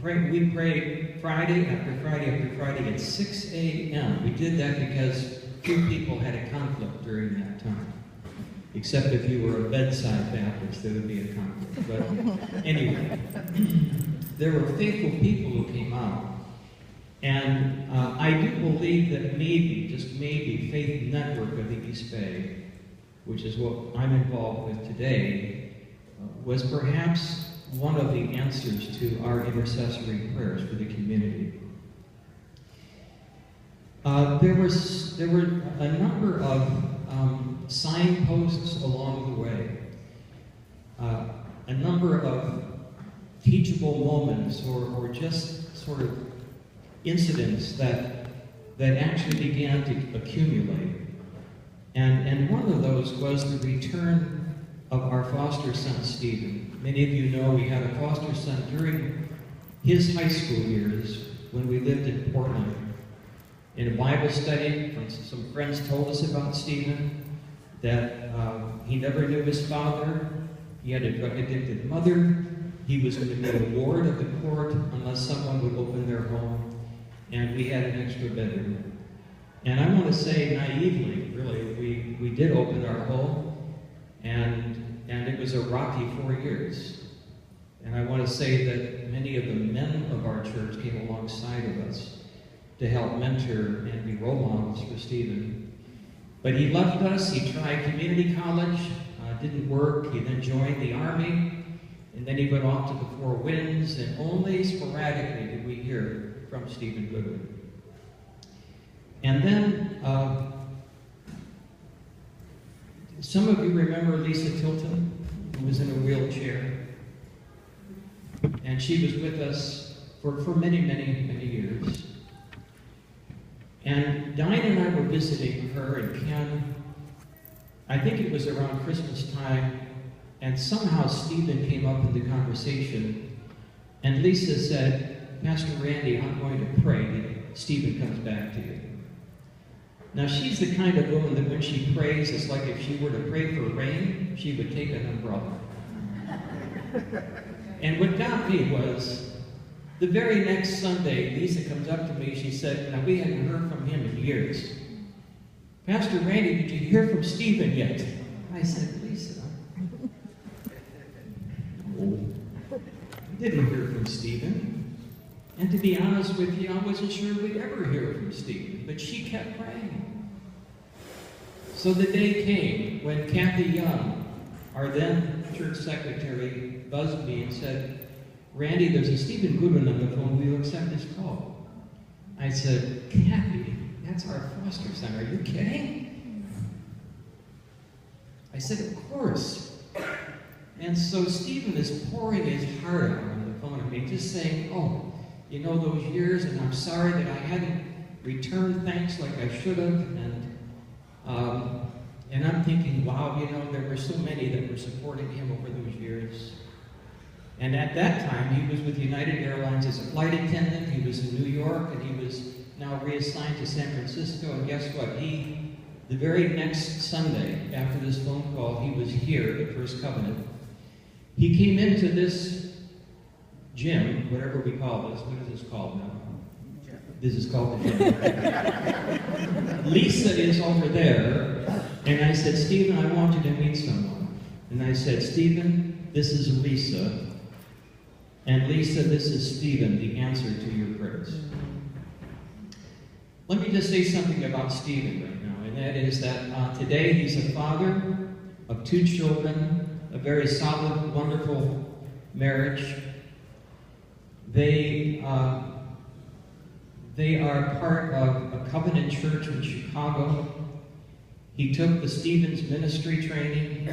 We prayed Friday after Friday after Friday at 6 a.m. We did that because few people had a conflict during that time. Except if you were a bedside Baptist, there would be a conflict. But anyway, there were faithful people who came out. And I do believe that maybe, just maybe, Faith Network of the East Bay, which is what I'm involved with today, was perhaps one of the answers to our intercessory prayers for the community. There were a number of signposts along the way, a number of teachable moments or just sort of incidents that actually began to accumulate. And one of those was the return of our foster son, Stephen. Many of you know we had a foster son during his high school years when we lived in Portland. In a Bible study, some friends told us about Stephen, that he never knew his father, he had a drug-addicted mother, he was going to be a ward of the court unless someone would open their home, and we had an extra bedroom. And I want to say naively, really, we did open our home, and it was a rocky 4 years. And I want to say that many of the men of our church came alongside of us to help mentor and be role models for Stephen. But he left us, he tried community college, didn't work, he then joined the Army, and then he went off to the Four Winds, and only sporadically did we hear from Stephen Goodwin. And then, some of you remember Lisa Tilton, who was in a wheelchair. And she was with us for many, many, many years. And Diane and I were visiting her and Ken, I think it was around Christmas time, and somehow Stephen came up in the conversation, and Lisa said, Pastor Randy, I'm going to pray that Stephen comes back to you. Now, she's the kind of woman that when she prays, it's like if she were to pray for rain, she would take an umbrella. And what got me was, the very next Sunday, Lisa comes up to me, she said, now we hadn't heard from him in years. Pastor Randy, did you hear from Stephen yet? I said, Lisa, no, I didn't hear from Stephen. And to be honest with you, I wasn't sure we'd ever hear from Stephen, but she kept praying. So the day came when Kathy Young, our then church secretary, buzzed me and said, Randy, there's a Stephen Goodwin on the phone, will you accept his call? I said, Kathy, that's our foster son, are you kidding? I said, of course. And so Stephen is pouring his heart out on the phone to me, just saying, oh, you know those years, and I'm sorry that I hadn't returned thanks like I should have, and I'm thinking, wow, you know, there were so many that were supporting him over those years. And at that time, he was with United Airlines as a flight attendant, he was in New York, and he was now reassigned to San Francisco, and guess what? The very next Sunday, after this phone call, he was here at First Covenant. He came into this gym, whatever we call this. What is this called now? This is called the gym. Lisa is over there, and I said, Stephen, I want you to meet someone. And I said, Stephen, this is Lisa. And Lisa, this is Stephen, the answer to your prayers. Let me just say something about Stephen right now, and that is that today he's a father of 2 children, a very solid, wonderful marriage. They are part of a covenant church in Chicago. He took the Stevens ministry training,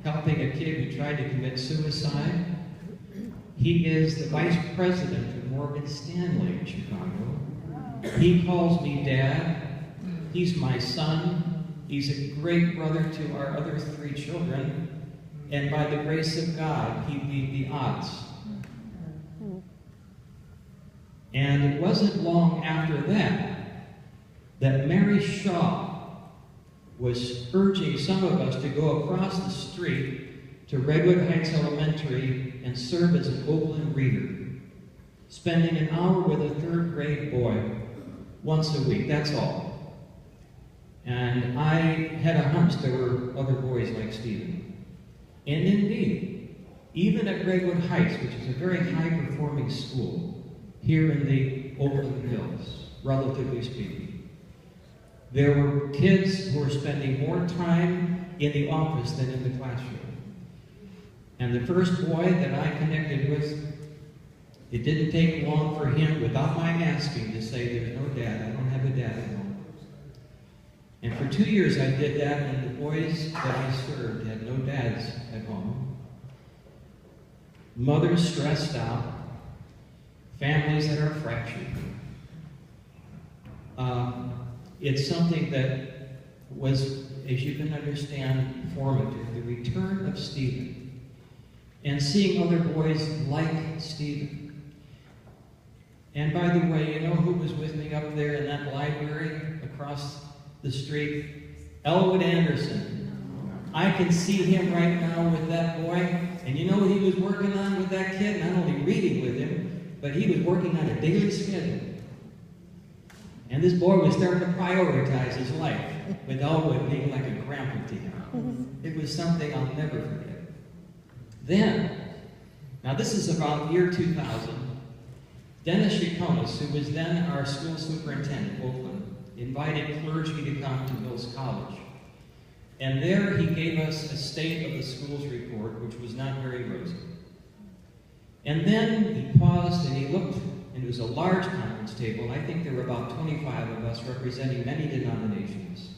helping a kid who tried to commit suicide. He is the vice president of Morgan Stanley in Chicago. He calls me Dad. He's my son. He's a great brother to our other 3 children. And by the grace of God, he beat the odds. And it wasn't long after that Mary Shaw was urging some of us to go across the street to Redwood Heights Elementary and serve as an Oakland reader. spending an hour with a third grade boy once a week, that's all. And I had a hunch there were other boys like Stephen. And indeed, even at Redwood Heights, which is a very high-performing school here in the Oakland Hills, relatively speaking, there were kids who were spending more time in the office than in the classroom. And the first boy that I connected with, it didn't take long for him, without my asking, to say, "There's no dad, I don't have a dad at home." And for 2 years I did that, and the boys that I served had no dads at home. Mothers stressed out, families that are fractured. It's something that was, as you can understand, formative. The return of Stephen, and seeing other boys like Stephen. And by the way, you know who was with me up there in that library across the street? Elwood Anderson. I can see him right now with that boy. And you know what he was working on with that kid? Not only reading with him, but he was working on a daily schedule. And this boy was starting to prioritize his life, with Elwood being like a grandpa to him. It was something I'll never forget. Then, now this is about year 2000, Dennis Yakonis, who was then our school superintendent, Oakland, invited clergy to come to Mills College. And there he gave us a state of the schools report, which was not very rosy. And then he paused and he looked, and it was a large conference table. I think there were about 25 of us representing many denominations.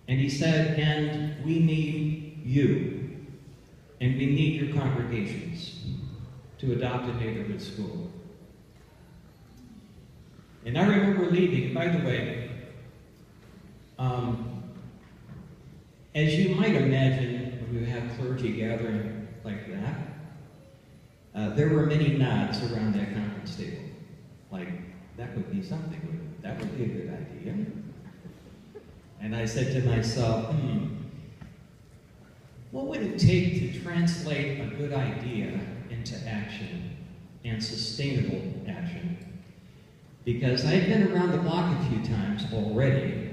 And he said, "And we need you, and we need your congregations to adopt a neighborhood school." And I remember leaving. By the way, as you might imagine, when you have clergy gathering like that, there were many nods around that conference table. Like, that would be something, that would be a good idea. And I said to myself, what would it take to translate a good idea into action, and sustainable action? Because I'd been around the block a few times already,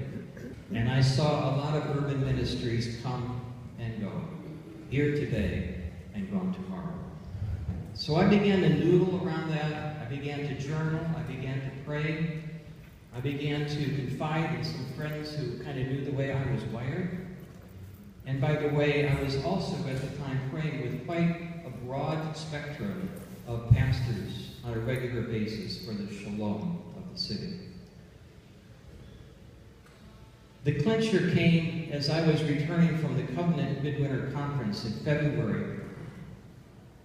and I saw a lot of urban ministries come and go, here today and gone tomorrow. So I began to noodle around that. I began to journal. I began to pray. I began to confide in some friends who kind of knew the way I was wired. And by the way, I was also at the time praying with quite a broad spectrum of pastors on a regular basis for the shalom of the city. The clincher came as I was returning from the Covenant Midwinter Conference in February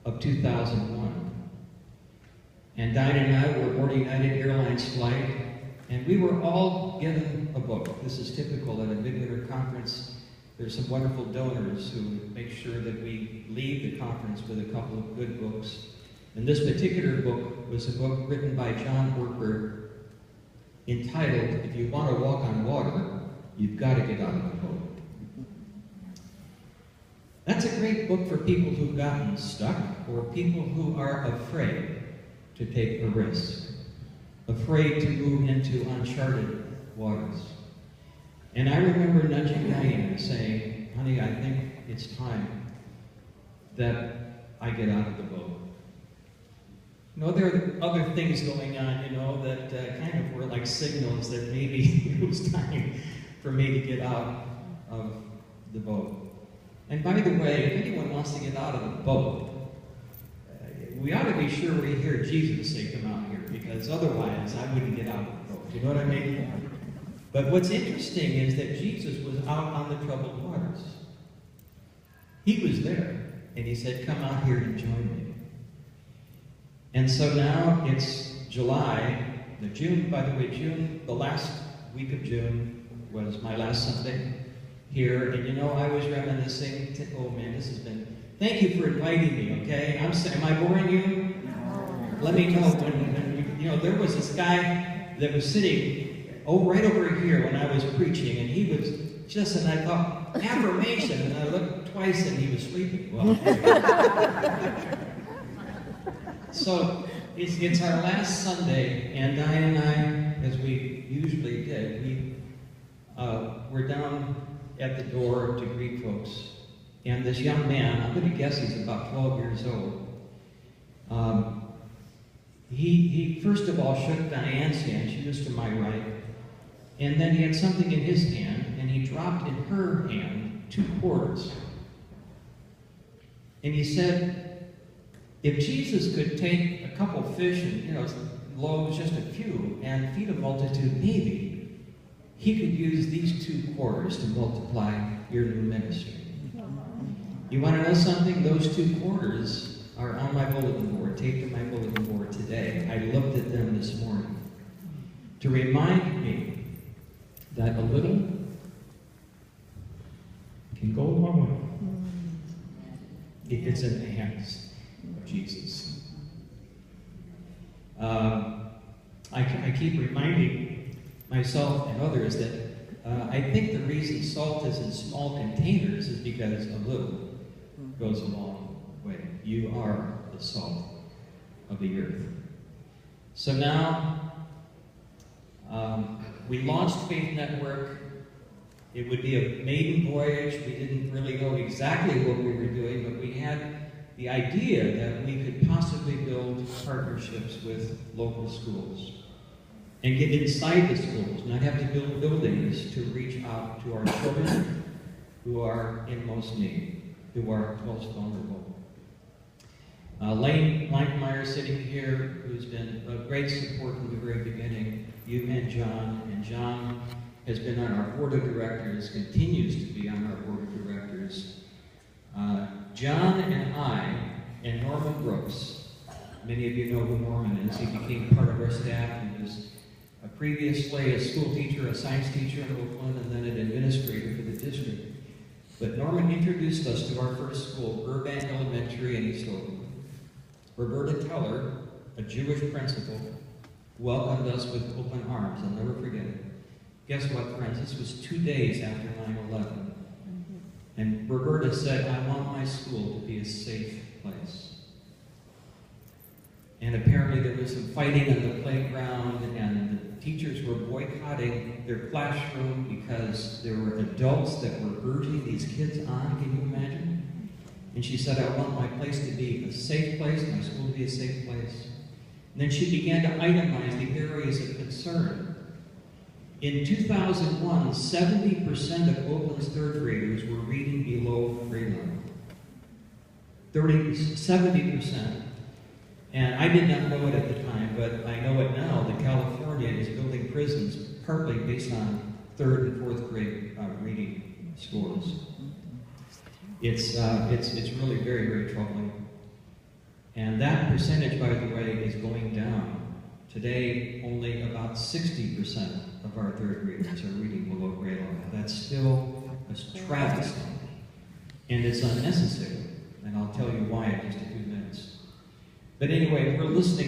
of 2001. And Dinah and I were aboard United Airlines flight, and we were all given a book. This is typical at a midwinter conference. There's some wonderful donors who make sure that we leave the conference with a couple of good books. And this particular book was a book written by John Ortberg entitled, "If You Want to Walk on Water, You've Got to Get Out of the Boat." That's a great book for people who've gotten stuck, or people who are afraid to take a risk, afraid to move into uncharted waters. And I remember nudging Diane and saying, "Honey, I think it's time that I get out of the boat." You know, there are other things going on, you know, that kind of were like signals that maybe it was time for me to get out of the boat. And by the way, if anyone wants to get out of the boat, we ought to be sure we hear Jesus say, "Come out here," because otherwise I wouldn't get out of the boat. You know what I mean? But what's interesting is that Jesus was out on the troubled waters. He was there, and he said, "Come out here and join me." And so now it's July, June, by the way, June, the last week of June was my last Sunday here, and you know, I was reminiscing, oh man, this has been, thank you for inviting me, okay? Am I boring you? No. Let me know when you know, there was this guy that was sitting right over here when I was preaching, and he was just, and I thought, affirmation, and I looked twice and he was sleeping. Well, so it's our last Sunday, and Diane and I, as we usually did, we're down at the door to greet folks. And this young man, I'm going to guess he's about 12 years old, he first of all shook Diane's hand. She was to my right. And then he had something in his hand, and he dropped in her hand 2 quarters. And he said, if Jesus could take a couple fish and, loaves, just a few, and feed a multitude, maybe he could use these 2 quarters to multiply your new ministry. You want to know something? Those 2 quarters are on my bulletin board, taped to my bulletin board today. I looked at them this morning to remind me that a little can go a long way. It's in the hands of Jesus. I keep reminding myself and others that I think the reason salt is in small containers is because a little goes a long way. You are the salt of the earth. So now, we launched Faith Network. It would be a maiden voyage. We didn't really know exactly what we were doing, but we had the idea that we could possibly build partnerships with local schools and get inside the schools, not have to build buildings to reach out to our children who are in most need, who are most vulnerable. Lane Blankmeyer sitting here, who's been a great support from the very beginning, you and John has been on our board of directors, continues to be on our board of directors. John and I, and Norman Brooks, many of you know who Norman is. He became part of our staff. He was previously a school teacher, a science teacher in Oakland, and then an administrator for the district. But Norman introduced us to our first school, Burbank Elementary in East Oakland. Roberta Keller, a Jewish principal, welcomed us with open arms. I'll never forget it. Guess what, friends? This was 2 days after 9/11. And Roberta said, I want my school to be a safe place. And apparently there was some fighting on the playground, and the teachers were boycotting their classroom because there were adults that were urging these kids on. Can you imagine? And she said, I want my place to be a safe place, my school to be a safe place. And then she began to itemize the areas of concern. In 2001, 70% of Oakland's third graders were reading below grade level. 70%. And I did not know it at the time, but I know it now that California is building prisons partly based on 3rd and 4th grade reading scores. It's really very, very troubling. And that percentage, by the way, is going down. Today, only about 60% of our 3rd graders are reading below grade level. That's still a travesty, and it's unnecessary. And I'll tell you why in just a few minutes. But anyway, we're listening